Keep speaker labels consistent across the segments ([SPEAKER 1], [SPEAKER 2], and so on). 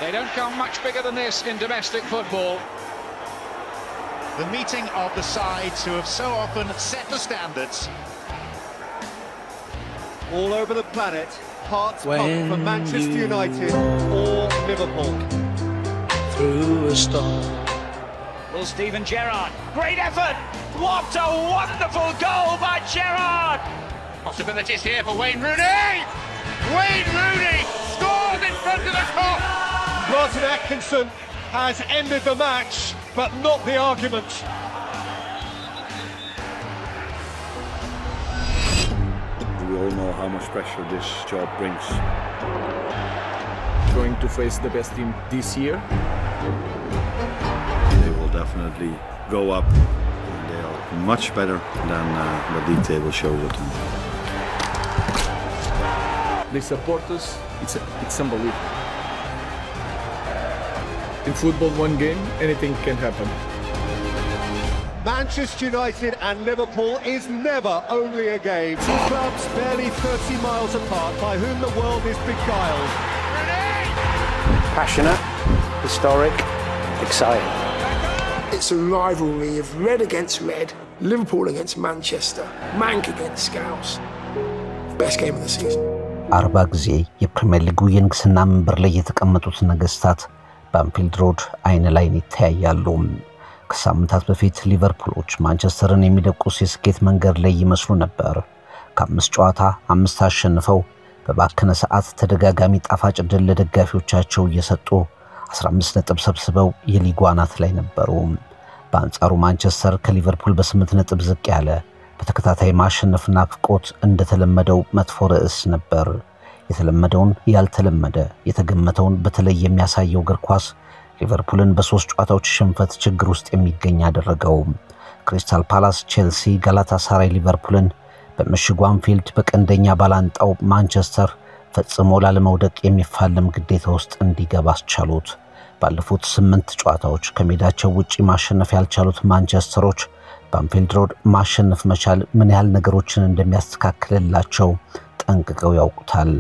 [SPEAKER 1] They don't come much bigger than this in domestic football.
[SPEAKER 2] The meeting of the sides who have so often set the standards.
[SPEAKER 3] All over the planet, hearts pump for Manchester United or Liverpool.
[SPEAKER 4] Through a storm.
[SPEAKER 1] Well, Steven Gerrard, great effort! What a wonderful goal by Gerrard!
[SPEAKER 2] Possibilities here for Wayne Rooney! Wayne Rooney scores in front of the Kop!
[SPEAKER 3] Martin Atkinson has ended the match, but not the argument.
[SPEAKER 5] We all know how much pressure this job brings.
[SPEAKER 6] Going to face the best team this year.
[SPEAKER 5] They will definitely go up. They are much better than the league table shows at them.
[SPEAKER 6] They support us. It's unbelievable. In football, one game, anything can happen.
[SPEAKER 3] Manchester United and Liverpool is never only a game. Two clubs barely 30 miles apart, by whom the world is beguiled.
[SPEAKER 4] Passionate, historic, exciting.
[SPEAKER 7] It's a rivalry of red against red, Liverpool against Manchester, Mank against Scouse. Best game of the season.
[SPEAKER 8] 40 ጊዜ የፕሪሚየር ሊጉ የንግስና መንበር ላይ የተቀመጡት ነገስታት በአንፊልድ ሮድ አይን ላይ ይታያሉ። ከሳምንታት በፊት ሊቨርፑሎች ማንቸስተርን የሚደቁስ የስኬት መንገድ ላይ ይመስሉ ነበር። ከአምስት ጨዋታ 5 አሸንፈው በባከነ ሰዓት ተደጋጋሚ ጣፋጭ ድል ለደጋፊዎቻቸው እየሰጡ 15 ነጥብ ሰብስበው የሊጉ አናት ላይ ነበሩ። በአንጻሩ ማንቸስተር ከሊቨርፑል በ8 ነጥብ ዝቅ ያለ በተከታታይ ማሸነፍና ፍቆት እንደተለመደው መጥፎ ርዕስ ነበር። የተለመደውን ያልተለመደ የተገመተውን በተለይ የሚያሳየው እግር ኳስ ሊቨርፑልን በ3 ጨዋታዎች ሽንፈት ችግር ውስጥ የሚገኝ አደረገው። ክሪስታል ፓላስ፣ ቼልሲ፣ ጋላታሳራይ ሊቨርፑልን በምሽጉ አንፊልድ በቀንደኛ ባላንጣው ማንቸስተር ፈጽሞ ላለመውደቅ የሚፋለም ግዴታ ውስጥ እንዲገባ አስቻሉት። ባለፉት 8 ጨዋታዎች ከሜዳቸው ውጪ ማሸነፍ ያልቻሉት ማንቸስተሮች በአንፊልድ ሮድ ማሸነፍ መቻል ምን ያህል ነገሮችን እንደሚያስተካክልላቸው ጠንቅቀው ያውቁታል።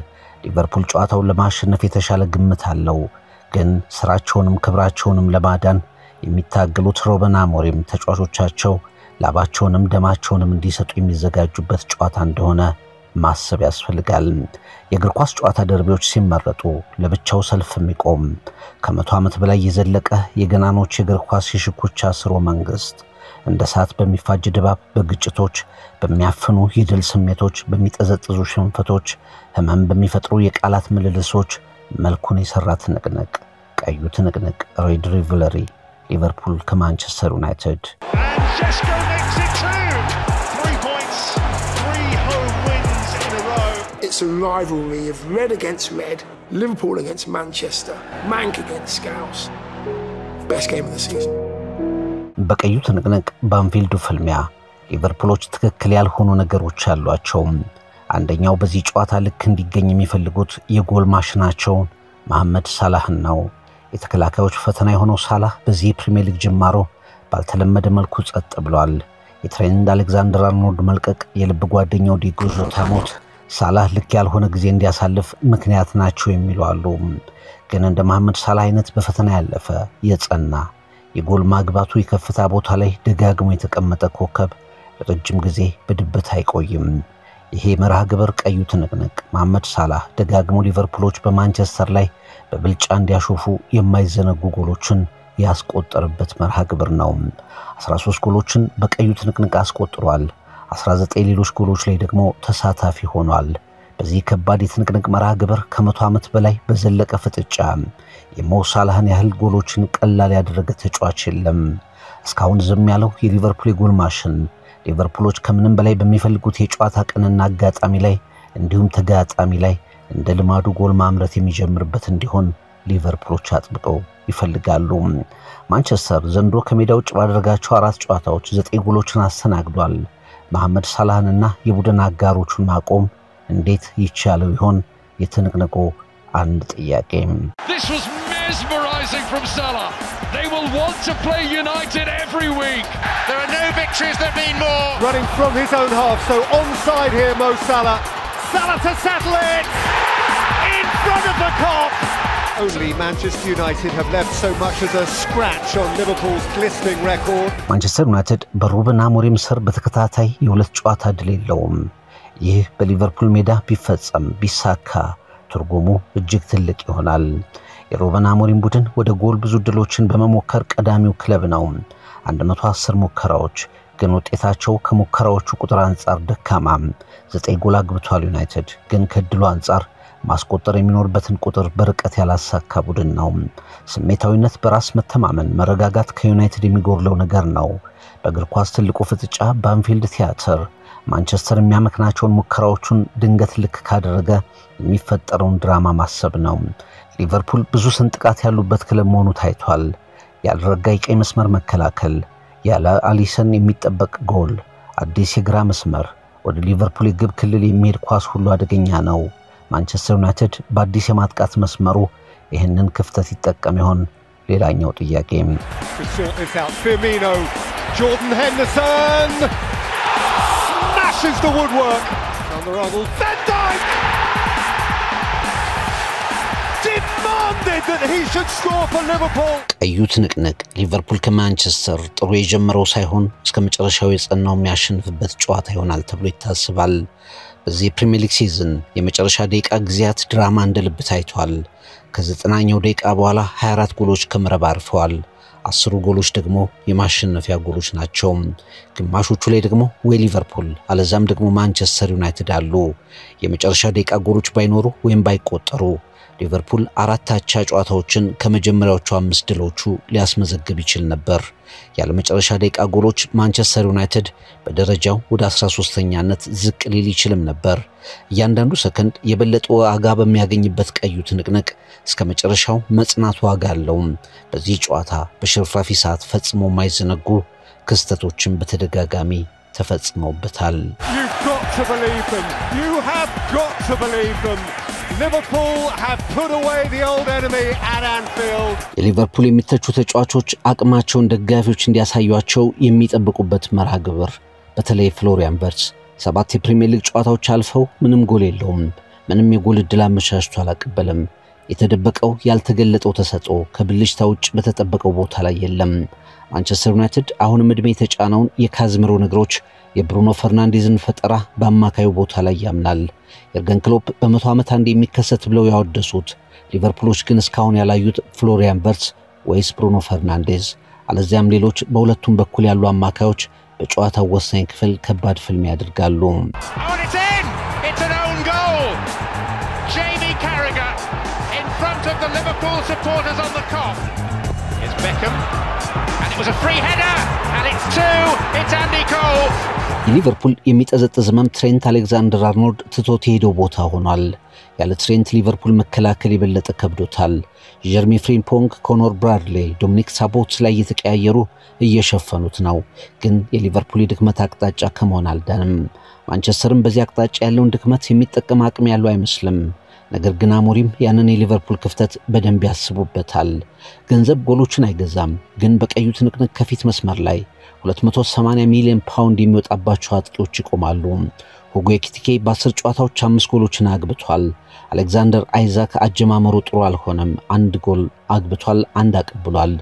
[SPEAKER 8] ሊቨርፑል ጨዋታውን ለማሸነፍ የተሻለ ግምት አለው፣ ግን ስራቸውንም ክብራቸውንም ለማዳን የሚታገሉት ሩበን አሞሪም ተጫዋቾቻቸው ላባቸውንም ደማቸውንም እንዲሰጡ የሚዘጋጁበት ጨዋታ እንደሆነ ማሰብ ያስፈልጋል። የእግር ኳስ ጨዋታ ደርቢዎች ሲመረጡ ለብቻው ሰልፍ የሚቆም ከ100 ዓመት በላይ የዘለቀ የገናኖች የእግር ኳስ የሽኩቻ ስርወ መንግስት እንደ ሰዓት በሚፋጅ ድባብ፣ በግጭቶች፣ በሚያፍኑ የድል ስሜቶች፣ በሚጠዘጥዙ ሽንፈቶች፣ ህመም በሚፈጥሩ የቃላት ምልልሶች መልኩን የሰራ ትንቅንቅ፣ ቀዩ ትንቅንቅ ሬድ ሪቨለሪ ሊቨርፑል ከማንቸስተር ዩናይትድ
[SPEAKER 7] It's a rivalry of red against red, Liverpool against Manchester, Mank against Scouse. Best game of the season.
[SPEAKER 8] በቀዩ ትንቅንቅ በአንፊልዱ ፍልሚያ ሊቨርፑሎች ትክክል ያልሆኑ ነገሮች አሏቸው። አንደኛው በዚህ ጨዋታ ልክ እንዲገኝ የሚፈልጉት የጎል ማሽናቸው መሐመድ ሳላህን ነው። የተከላካዮች ፈተና የሆነው ሳላህ በዚህ ፕሪሚየር ሊግ ጅማሮ ባልተለመደ መልኩ ጸጥ ብሏል። የትሬንድ አሌክዛንደር-አርኖልድ መልቀቅ፣ የልብ ጓደኛው ዲጎ ዦታ ሞት ሳላህ ልክ ያልሆነ ጊዜ እንዲያሳልፍ ምክንያት ናቸው የሚሉ አሉ። ግን እንደ መሐመድ ሳላህ አይነት በፈተና ያለፈ የጸና የጎል ማግባቱ የከፍታ ቦታ ላይ ደጋግሞ የተቀመጠ ኮከብ ለረጅም ጊዜ በድብት አይቆይም። ይሄ መርሃ ግብር ቀዩ ትንቅንቅ መሐመድ ሳላህ ደጋግሞ ሊቨርፑሎች በማንቸስተር ላይ በብልጫ እንዲያሾፉ የማይዘነጉ ጎሎችን ያስቆጠረበት መርሃ ግብር ነው። 13 ጎሎችን በቀዩ ትንቅንቅ አስቆጥሯል። 19 ሌሎች ጎሎች ላይ ደግሞ ተሳታፊ ሆኗል። በዚህ ከባድ የትንቅንቅ መርሃ ግብር ከ100 ዓመት በላይ በዘለቀ ፍጥጫ የሞ ሳላህን ያህል ጎሎችን ቀላል ያደረገ ተጫዋች የለም። እስካሁን ዝም ያለው የሊቨርፑል የጎል ማሽን ሊቨርፑሎች ከምንም በላይ በሚፈልጉት የጨዋታ ቀንና አጋጣሚ ላይ እንዲሁም ተጋጣሚ ላይ እንደ ልማዱ ጎል ማምረት የሚጀምርበት እንዲሆን ሊቨርፑሎች አጥብቀው ይፈልጋሉ። ማንቸስተር ዘንድሮ ከሜዳ ውጭ ባደረጋቸው 4 ጨዋታዎች 9 ጎሎችን አስተናግዷል። መሐመድ ሳላህንና የቡድን አጋሮቹን ማቆም እንዴት ይቻለው ይሆን? የትንቅንቁ አንድ ጥያቄ።
[SPEAKER 1] This was mesmerizing from Salah. They will want to play United every week.
[SPEAKER 2] There are no victories that mean more.
[SPEAKER 3] Running from his own half, so onside here, Mo Salah. Salah to settle it! In front of the Kop! Only Manchester United have left so much as a scratch on Liverpool's glistening record.
[SPEAKER 8] Manchester United በሩበን አሞሪም ስር በተከታታይ የሁለት ጨዋታ ድል የለውም። ይህ በሊቨርፑል ሜዳ ቢፈጸም ቢሳካ ትርጉሙ እጅግ ትልቅ ይሆናል። የሩበን አሞሪም ቡድን ወደ ጎል ብዙ ድሎችን በመሞከር ቀዳሚው ክለብ ነው። 110 ሙከራዎች ግን ውጤታቸው ከሙከራዎቹ ቁጥር አንፃር ደካማ። 9 ጎል አግብቷል። ዩናይትድ ግን ከድሉ አንፃር ማስቆጠር የሚኖርበትን ቁጥር በርቀት ያላሳካ ቡድን ነው። ስሜታዊነት፣ በራስ መተማመን፣ መረጋጋት ከዩናይትድ የሚጎርለው ነገር ነው። በእግር ኳስ ትልቁ ፍጥጫ በአንፊልድ ቲያትር ማንቸስተር የሚያመክናቸውን ሙከራዎቹን ድንገት ልክ ካደረገ የሚፈጠረውን ድራማ ማሰብ ነው። ሊቨርፑል ብዙ ስንጥቃት ያሉበት ክለብ መሆኑ ታይቷል። ያልረጋ የቀይ መስመር መከላከል፣ ያለ አሊሰን የሚጠበቅ ጎል፣ አዲስ የግራ መስመር፣ ወደ ሊቨርፑል የግብ ክልል የሚሄድ ኳስ ሁሉ አደገኛ ነው። ማንቸስተር ዩናይትድ በአዲስ የማጥቃት መስመሩ ይህንን ክፍተት ይጠቀም ይሆን? ሌላኛው ጥያቄ።
[SPEAKER 3] Jordan Henderson smashes the woodwork on the rubble. Van Dijk demanded that he should score for Liverpool.
[SPEAKER 8] ቀዩ ትንቅንቅ ሊቨርፑል ከማንቸስተር ጥሩ የጀመረው ሳይሆን እስከ መጨረሻው የጸናው የሚያሸንፍበት ጨዋታ ይሆናል ተብሎ ይታሰባል። በዚህ ፕሪሚየር ሊግ ሲዝን የመጨረሻ ደቂቃ ጊዜያት ድራማ እንደልብ ታይቷል። ከ90ኛው ደቂቃ በኋላ 24 ጎሎች ከመረብ አርፈዋል። 10 ጎሎች ደግሞ የማሸነፊያ ጎሎች ናቸው። ግማሾቹ ላይ ደግሞ ወይ ሊቨርፑል አለዛም ደግሞ ማንቸስተር ዩናይትድ አሉ። የመጨረሻ ደቂቃ ጎሎች ባይኖሩ ወይም ባይቆጠሩ ሊቨርፑል 4 አቻ ጨዋታዎችን ከመጀመሪያዎቹ 5 ድሎቹ ሊያስመዘግብ ይችል ነበር። ያለ መጨረሻ ደቂቃ ጎሎች ማንቸስተር ዩናይትድ በደረጃው ወደ 13ኛነት ዝቅ ሊል ይችልም ነበር። እያንዳንዱ ሰከንድ የበለጠ ዋጋ በሚያገኝበት ቀዩ ትንቅንቅ እስከ መጨረሻው መጽናት ዋጋ አለው። በዚህ ጨዋታ በሽርፍራፊ ሰዓት ፈጽሞ የማይዘነጉ ክስተቶችን በተደጋጋሚ ተፈጽመውበታል።
[SPEAKER 3] Liverpool have put away the old enemy at Anfield.
[SPEAKER 8] የሊቨርፑል የሚተቹ ተጫዋቾች አቅማቸውን ደጋፊዎች እንዲያሳዩአቸው የሚጠብቁበት መርሃ ግብር፣ በተለይ ፍሎሪያን ቨርትዝ 7 የፕሪሚየር ሊግ ጨዋታዎች አልፈው ምንም ጎል የለውም። ምንም የጎል ዕድል አመቻችቶ አላቀበለም። የተደበቀው ያልተገለጠው ተሰጥኦ ከብልጭታ ውጭ በተጠበቀው ቦታ ላይ የለም። ማንቸስተር ዩናይትድ አሁንም እድሜ የተጫነውን የካዝሚሮ ነገሮች የብሩኖ ፈርናንዴዝን ፈጠራ በአማካዩ ቦታ ላይ ያምናል። የርገን ክሎፕ በ100 ዓመት አንድ የሚከሰት ብለው ያወደሱት ሊቨርፑሎች ግን እስካሁን ያላዩት ፍሎሪያን ቨርትዝ ወይስ ብሩኖ ፈርናንዴዝ አለዚያም ሌሎች በሁለቱም በኩል ያሉ አማካዮች በጨዋታው ወሳኝ ክፍል ከባድ ፍልሚያ ያደርጋሉ።
[SPEAKER 2] Jamie Carragher in front of the Liverpool supporters on the Kop. It's Beckham and it was a free header and it's 2. It's Andy Cole.
[SPEAKER 8] ሊቨርፑል የሚጠዘጥዝ ህመም ትሬንት አሌክዛንደር አርኖልድ ትቶት የሄደው ቦታ ሆኗል። ያለ ትሬንት ሊቨርፑል መከላከል የበለጠ ከብዶታል። ጀርሚ ፍሪምፖንግ፣ ኮኖር ብራድሌ፣ ዶሚኒክ ሳቦት ላይ የተቀያየሩ እየሸፈኑት ነው። ግን የሊቨርፑል ድክመት አቅጣጫ ከመሆን አልዳንም። ማንቸስተርም በዚህ አቅጣጫ ያለውን ድክመት የሚጠቀም አቅም ያለው አይመስልም። ነገር ግን አሞሪም ያንን የሊቨርፑል ክፍተት በደንብ ያስቡበታል። ገንዘብ ጎሎችን አይገዛም፣ ግን በቀዩ ትንቅንቅ ከፊት መስመር ላይ 280 ሚሊዮን ፓውንድ የሚወጣባቸው አጥቂዎች ይቆማሉ። ሁጎ ኤኪቲኬ በ10 ጨዋታዎች 5 ጎሎችን አግብቷል። አሌክዛንደር አይዛክ አጀማመሩ ጥሩ አልሆነም። 1 ጎል አግብቷል፣ 1 አቀብሏል።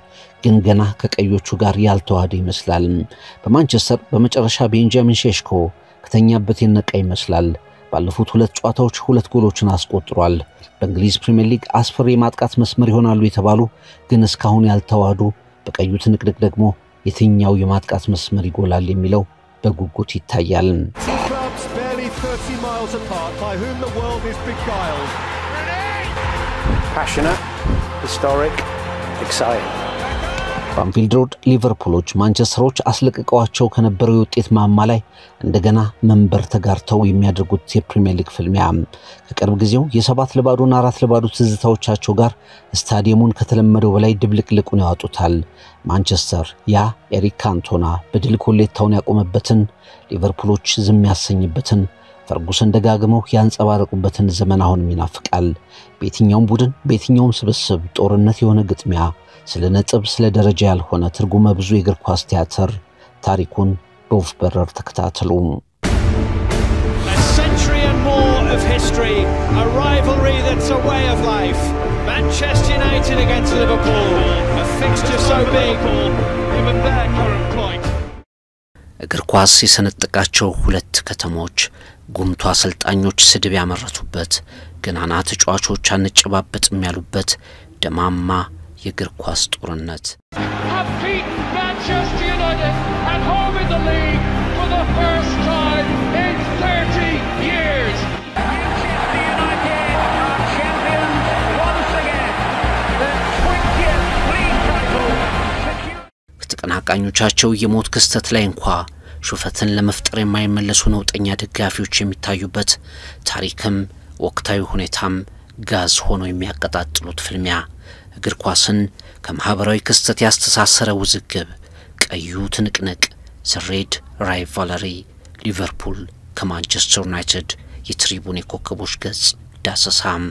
[SPEAKER 8] ግን ገና ከቀዮቹ ጋር ያልተዋሃደ ይመስላል። በማንቸስተር በመጨረሻ ቤንጃሚን ሼሽኮ ከተኛበት የነቃ ይመስላል። ባለፉት 2 ጨዋታዎች 2 ጎሎችን አስቆጥሯል። በእንግሊዝ ፕሪሚየር ሊግ አስፈሪ የማጥቃት መስመር ይሆናሉ የተባሉ ግን እስካሁን ያልተዋሃዱ በቀዩ ትንቅንቅ ደግሞ የትኛው የማጥቃት መስመር ይጎላል የሚለው በጉጉት ይታያል።
[SPEAKER 4] Passionate, historic, exciting.
[SPEAKER 8] በአንፊልድ ሮድ ሊቨርፑሎች ማንቸስተሮች አስለቀቀዋቸው ከነበረው የውጤት ማማ ላይ እንደገና መንበር ተጋርተው የሚያደርጉት የፕሪሚየር ሊግ ፍልሚያ ከቅርብ ጊዜው የ7-4 4-4 ትዝታዎቻቸው ጋር ስታዲየሙን ከተለመደው በላይ ድብልቅልቁን ያወጡታል። ማንቸስተር ያ ኤሪክ ካንቶና በድል ኮሌታውን ያቆመበትን ሊቨርፑሎች ዝም ያሰኝበትን ፈርጉሰን ደጋግመው ያንጸባረቁበትን ዘመን አሁን ይናፍቃል። በየትኛውም ቡድን በየትኛውም ስብስብ ጦርነት የሆነ ግጥሚያ ስለ ነጥብ ስለ ደረጃ ያልሆነ ትርጉመ ብዙ የእግር ኳስ ቲያትር ታሪኩን በወፍ በረር ተከታተሉ።
[SPEAKER 1] A century and more of history, a rivalry that's a way of life. Manchester United against Liverpool. A fixture so big, given their current plight.
[SPEAKER 8] እግር ኳስ የሰነጠቃቸው ሁለት ከተሞች ጉምቱ አሰልጣኞች ስድብ ያመረቱበት ገናና ተጫዋቾች አንጨባበጥም ያሉበት ደማማ የእግር ኳስ ጦርነት
[SPEAKER 2] Manchester United at home in the league for the first time in 30 years.
[SPEAKER 1] Manchester United are champions once again. The 20th league title secured.
[SPEAKER 8] ተቀናቃኞቻቸው የሞት ክስተት ላይ እንኳ ሹፈትን ለመፍጠር የማይመለሱ ነውጠኛ ደጋፊዎች የሚታዩበት ታሪክም ወቅታዊ ሁኔታም ጋዝ ሆኖ የሚያቀጣጥሉት ፍልሚያ እግር ኳስን ከማህበራዊ ክስተት ያስተሳሰረ ውዝግብ ቀዩ ትንቅንቅ ዘሬድ ራይቫለሪ ሊቨርፑል ከማንቸስተር ዩናይትድ የትሪቡን የኮከቦች ገጽ ዳሰሳም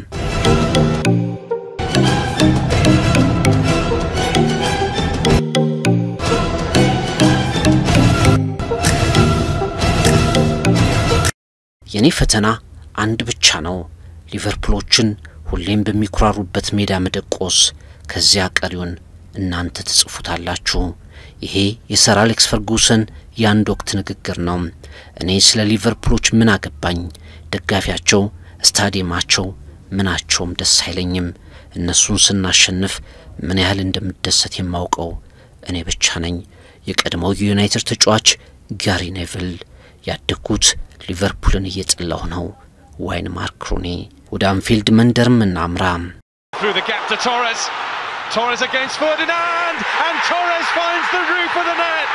[SPEAKER 8] የኔ ፈተና አንድ ብቻ ነው ሊቨርፑሎችን ሁሌም በሚኩራሩበት ሜዳ መደቆስ ከዚያ ቀሪውን እናንተ ተጽፉታላችሁ ይሄ የሰር አሌክስ ፈርጉሰን ያንድ ወቅት ንግግር ነው እኔ ስለ ሊቨርፑሎች ምን አገባኝ ደጋፊያቸው ስታዲየማቸው ምናቸውም ደስ አይለኝም እነሱን ስናሸንፍ ምን ያህል እንደምደሰት የማውቀው እኔ ብቻ ነኝ የቀድሞው ዩናይትድ ተጫዋች ጋሪ ኔቭል ያደኩት ሊቨርፑልን እየጠላው ነው ዋይን ማርክ ሩኒ ወደ አንፊልድ መንደርም እናምራ
[SPEAKER 2] Through the gap to Torres. Torres against Ferdinand, and Torres finds the roof of the net.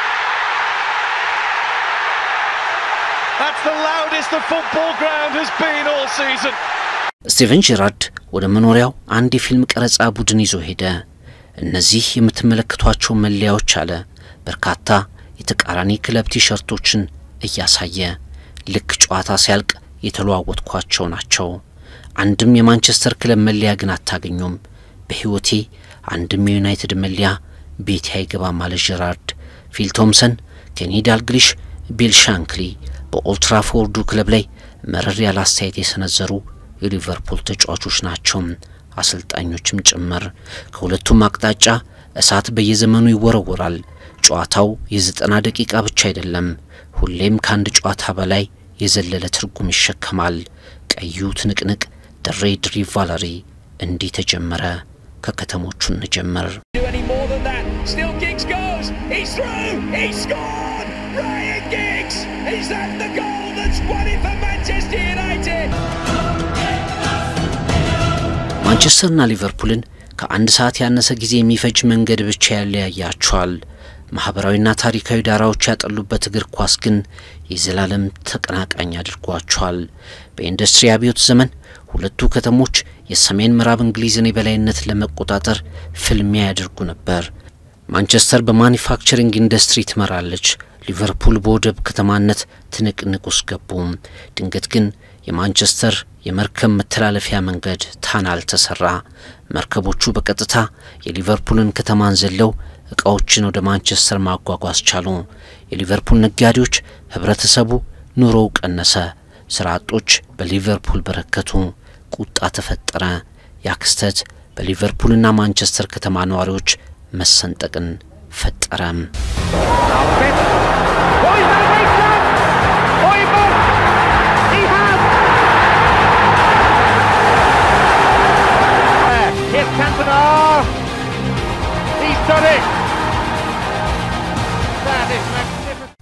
[SPEAKER 2] That's the loudest the football ground has been all season.
[SPEAKER 8] ስቲቨን ጄራርድ ወደ መኖሪያው አንድ የፊልም ቀረጻ ቡድን ይዞ ሄደ እነዚህ የምትመለከቷቸው መለያዎች አለ በርካታ የተቃራኒ ክለብ ቲሸርቶችን እያሳየ ልክ ጨዋታ ሲያልቅ የተለዋወጥኳቸው ናቸው አንድም የማንቸስተር ክለብ መለያ ግን አታገኙም በህይወቴ አንድም የዩናይትድ መለያ ቤት አይገባም አለ ጄራርድ ፊል ቶምሰን ኬኒ ዳልግሊሽ ቢል ሻንክሊ በኦልትራፎርዱ ክለብ ላይ መረር ያለ አስተያየት የሰነዘሩ የሊቨርፑል ተጫዋቾች ናቸው አሰልጣኞችም ጭምር ከሁለቱም አቅጣጫ እሳት በየዘመኑ ይወረወራል ጨዋታው የ90 ደቂቃ ብቻ አይደለም ሁሌም ካንድ ጨዋታ በላይ የዘለለ ትርጉም ይሸከማል ቀዩ ትንቅንቅ ዘሬድ ሪቫለሪ እንዲህ ተጀመረ ከከተሞቹ እንጀምር
[SPEAKER 1] Any more than that? Still Giggs goes. He's through. He scored. Ryan Giggs. Is that the goal that's won it for Manchester United?
[SPEAKER 8] ማንቸስተርና ሊቨርፑልን ከአንድ ሰዓት ያነሰ ጊዜ የሚፈጅ መንገድ ብቻ ያለያያቸዋል ማህበራዊና ታሪካዊ ዳራዎች ያጠሉበት እግር ኳስ ግን የዘላለም ተቀናቃኝ አድርጓቸዋል በኢንዱስትሪ አብዮት ዘመን ሁለቱ ከተሞች የሰሜን ምዕራብ እንግሊዝን የበላይነት ለመቆጣጠር ፍልሚያ ያደርጉ ነበር ማንቸስተር በማኑፋክቸሪንግ ኢንዱስትሪ ትመራለች ሊቨርፑል በወደብ ከተማነት ትንቅንቁስ ገቡ ድንገት ግን የማንቸስተር የመርከብ መተላለፊያ መንገድ ታናል ተሰራ መርከቦቹ በቀጥታ የሊቨርፑልን ከተማን ዘለው እቃዎችን ወደ ማንቸስተር ማጓጓዝ ቻሉ የሊቨርፑል ነጋዴዎች ህብረተሰቡ ኑሮው ቀነሰ ስራጦች በሊቨርፑል በረከቱ ቁጣ ተፈጠረ ያክስተት በሊቨርፑልና ማንቸስተር ከተማ ነዋሪዎች መሰንጠቅን ፈጠረም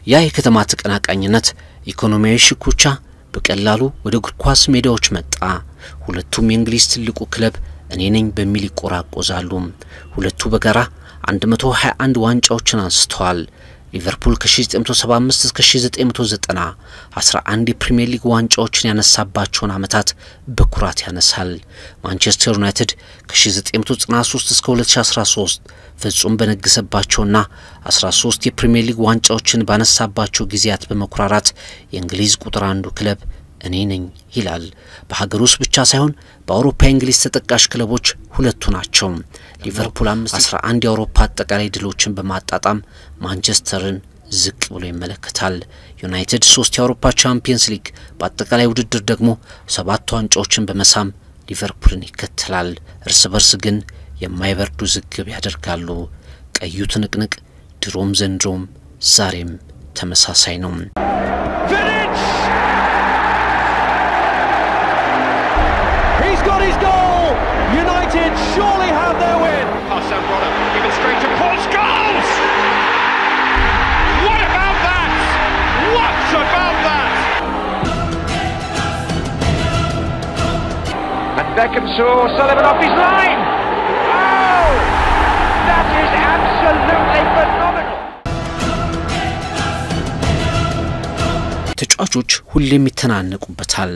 [SPEAKER 8] ያ የከተማ ተቀናቃኝነት ኢኮኖሚያዊ ሽኩቻ በቀላሉ ወደ እግር ኳስ ሜዳዎች መጣ ሁለቱም የእንግሊዝ ትልቁ ክለብ እኔ ነኝ በሚል ይቆራቆዛሉ ሁለቱ በጋራ 121 ዋንጫዎችን አንስተዋል ሊቨርፑል ከ1975 እስከ 1990 11 የፕሪሚየር ሊግ ዋንጫዎችን ያነሳባቸውን አመታት በኩራት ያነሳል ማንቸስተር ዩናይትድ ከ1993 እስከ 2013 ፍጹም በነገሰባቸውና 13 የፕሪሚየር ሊግ ዋንጫዎችን ባነሳባቸው ጊዜያት በመኩራራት የእንግሊዝ ቁጥር አንዱ ክለብ እኔ ነኝ ይላል በሀገር ውስጥ ብቻ ሳይሆን በአውሮፓ እንግሊዝ ተጠቃሽ ክለቦች ሁለቱ ናቸው ሊቨርፑል 11 የአውሮፓ አጠቃላይ ድሎችን በማጣጣም ማንቸስተርን ዝቅ ብሎ ይመለከታል ዩናይትድ 3 የአውሮፓ ቻምፒየንስ ሊግ በአጠቃላይ ውድድር ደግሞ 7 ዋንጫዎችን በመሳም ሊቨርፑልን ይከተላል። እርስ በርስ ግን የማይበርዱ ዝግብ ያደርጋሉ። ቀዩ ትንቅንቅ ድሮም ዘንድሮም ዛሬም ተመሳሳይ ነው።
[SPEAKER 1] He's got his goal. United surely have their win. Hassan Rodder, give it straight to Paul Scholes. What about that? What about that? And Beckham saw Sullivan off his line. Oh, that is absolutely phenomenal.
[SPEAKER 8] ተጫዋቾች ሁሌም ይተናነቁበታል።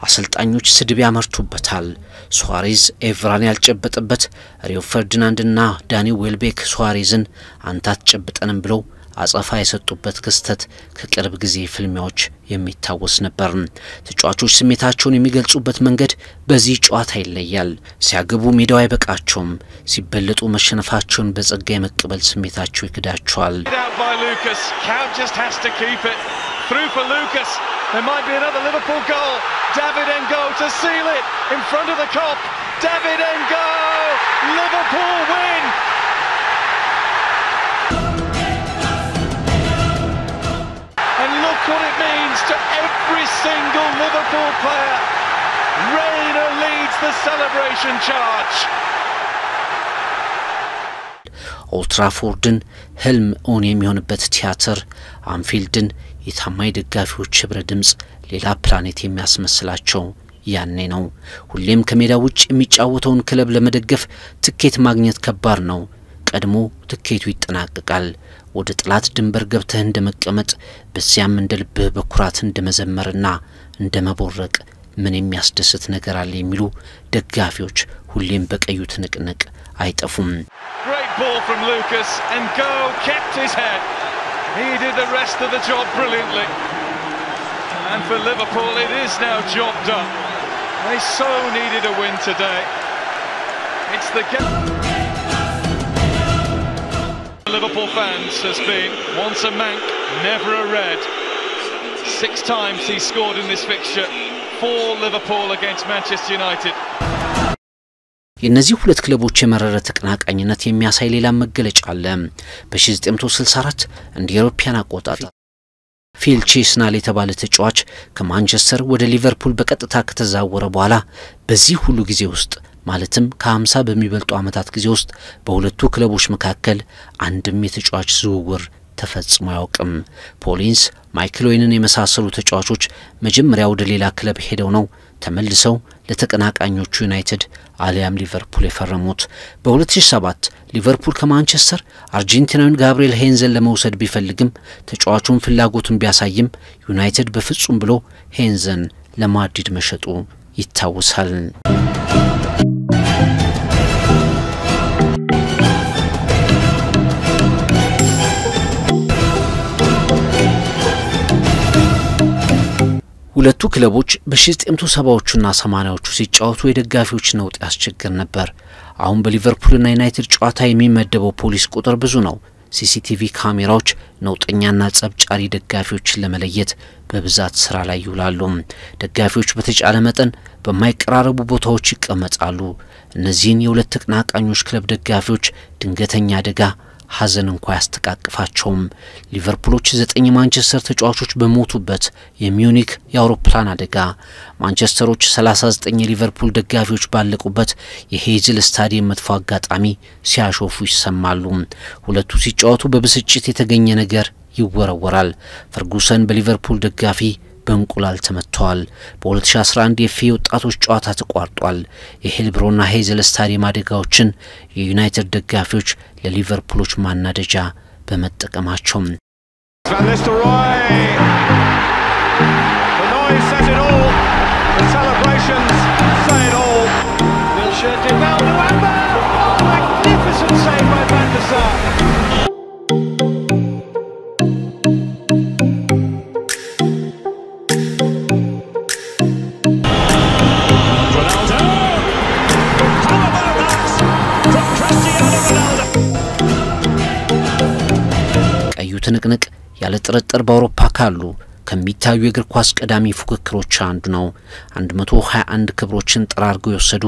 [SPEAKER 8] አሰልጣኞች ስድብ ያመርቱበታል። ሱዋሬዝ ኤቭራን ያልጨበጠበት ሪዮ ፈርዲናንድና ዳኒ ዌልቤክ ሱዋሬዝን አንተ አትጨብጠንም ብለው አጸፋ የሰጡበት ክስተት ከቅርብ ጊዜ ፍልሚያዎች የሚታወስ ነበር። ተጫዋቾች ስሜታቸውን የሚገልጹበት መንገድ በዚህ ጨዋታ ይለያል። ሲያገቡ ሜዳው አይበቃቸውም። ሲበለጡ መሸነፋቸውን በጸጋ የመቀበል ስሜታቸው ይክዳቸዋል።
[SPEAKER 1] Through for Lucas, there might be another Liverpool goal. David Ngo to seal it in front of the Kop. David Ngo, Liverpool win. And look what it means to every single Liverpool player. Reina leads the celebration charge.
[SPEAKER 8] ኦልድ ትራፎርድን ህልም ኦን የሚሆንበት ቲያትር አንፊልድን የታማኝ ደጋፊዎች ህብረ ድምጽ ሌላ ፕላኔት የሚያስመስላቸው ያኔ ነው። ሁሌም ከሜዳ ውጭ የሚጫወተውን ክለብ ለመደገፍ ትኬት ማግኘት ከባድ ነው። ቀድሞ ትኬቱ ይጠናቀቃል። ወደ ጥላት ድንበር ገብተህ እንደመቀመጥ በዚያም እንደልብህ በኩራት እንደመዘመርና እንደመቦረቅ ምን የሚያስደስት ነገር አለ የሚሉ ደጋፊዎች ሁሌም በቀዩ ትንቅንቅ አይጠፉም።
[SPEAKER 1] Great ball from Lucas and Go kept his head. He did the rest of the job brilliantly. And for Liverpool it is now job done. They so needed a win today. It's the Liverpool fans has been once a Manc, never a Red. 6 times he scored in this fixture for Liverpool against Manchester United.
[SPEAKER 8] የነዚህ ሁለት ክለቦች የመረረ ተቀናቃኝነት የሚያሳይ ሌላ መገለጫ አለ። በ1964 እንደ ዩሮፒያን አቆጣጠር ፊል ቼስናል የተባለ ተጫዋች ከማንቸስተር ወደ ሊቨርፑል በቀጥታ ከተዛወረ በኋላ በዚህ ሁሉ ጊዜ ውስጥ ማለትም ከ50 በሚበልጡ ዓመታት ጊዜ ውስጥ በሁለቱ ክለቦች መካከል አንድም የተጫዋች ዝውውር ተፈጽሞ ያውቅም። ፖሊንስ ማይክል ኦዌንን የመሳሰሉ ተጫዋቾች መጀመሪያ ወደ ሌላ ክለብ ሄደው ነው ተመልሰው ለተቀናቃኞቹ ዩናይትድ አሊያም ሊቨርፑል የፈረሙት። በ2007 ሊቨርፑል ከማንቸስተር አርጀንቲናዊን ጋብሪኤል ሄንዘን ለመውሰድ ቢፈልግም ተጫዋቹን ፍላጎቱን ቢያሳይም ዩናይትድ በፍጹም ብሎ ሄንዘን ለማድሪድ መሸጡ ይታወሳል። ሁለቱ ክለቦች በ1970ዎቹና 80ዎቹ ሲጫወቱ የደጋፊዎች ነውጥ ያስቸግር ነበር። አሁን በሊቨርፑልና ዩናይትድ ጨዋታ የሚመደበው ፖሊስ ቁጥር ብዙ ነው። ሲሲቲቪ ካሜራዎች ነውጠኛና ጸብጫሪ ደጋፊዎችን ለመለየት በብዛት ስራ ላይ ይውላሉ። ደጋፊዎች በተጫለ መጠን በማይቀራረቡ ቦታዎች ይቀመጣሉ። እነዚህን የሁለት ተቀናቃኞች ክለብ ደጋፊዎች ድንገተኛ አደጋ ሐዘን እንኳን ያስተቃቅፋቸውም። ሊቨርፑሎች 9 ማንቸስተር ተጫዋቾች በሞቱበት የሚዩኒክ የአውሮፕላን አደጋ ማንቸስተሮች 39 የሊቨርፑል ደጋፊዎች ባለቁበት የሄዝል ስታዲየም መጥፎ አጋጣሚ ሲያሾፉ ይሰማሉ። ሁለቱ ሲጫወቱ በብስጭት የተገኘ ነገር ይወረወራል። ፈርጉሰን በሊቨርፑል ደጋፊ በእንቁላል ተመተዋል። በ2011 የኤፍኤ ወጣቶች ጨዋታ ተቋርጧል። የሄልብሮና ሄዝል ስታዲየም አደጋዎችን የዩናይትድ ደጋፊዎች ለሊቨርፑሎች ማናደጃ በመጠቀማቸው ትንቅንቅ ያለ ጥርጥር በአውሮፓ ካሉ ከሚታዩ የእግር ኳስ ቀዳሚ ፉክክሮች አንዱ ነው። 121 ክብሮችን ጠራርገው የወሰዱ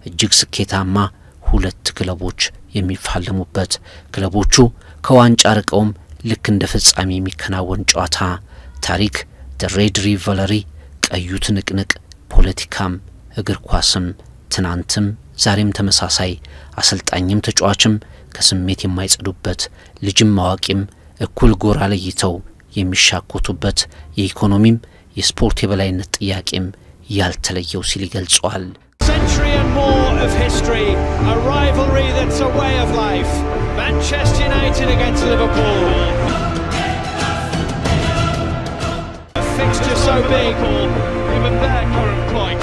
[SPEAKER 8] እጅግ ስኬታማ ሁለት ክለቦች የሚፋለሙበት፣ ክለቦቹ ከዋንጫ ርቀውም ልክ እንደ ፍጻሜ የሚከናወን ጨዋታ፣ ታሪክ፣ ሬድ ሪቨለሪ፣ ቀዩ ትንቅንቅ፣ ፖለቲካም እግር ኳስም ትናንትም ዛሬም ተመሳሳይ፣ አሰልጣኝም ተጫዋችም ከስሜት የማይጸዱበት፣ ልጅም አዋቂም እኩል ጎራ ለይተው የሚሻኮቱበት፣ የኢኮኖሚም የስፖርት የበላይነት ጥያቄም ያልተለየው ሲል ይገልጸዋል።
[SPEAKER 9] Century and more of history, a rivalry that's a way of life. Manchester United against Liverpool. A fixture so big,
[SPEAKER 1] given their current plight.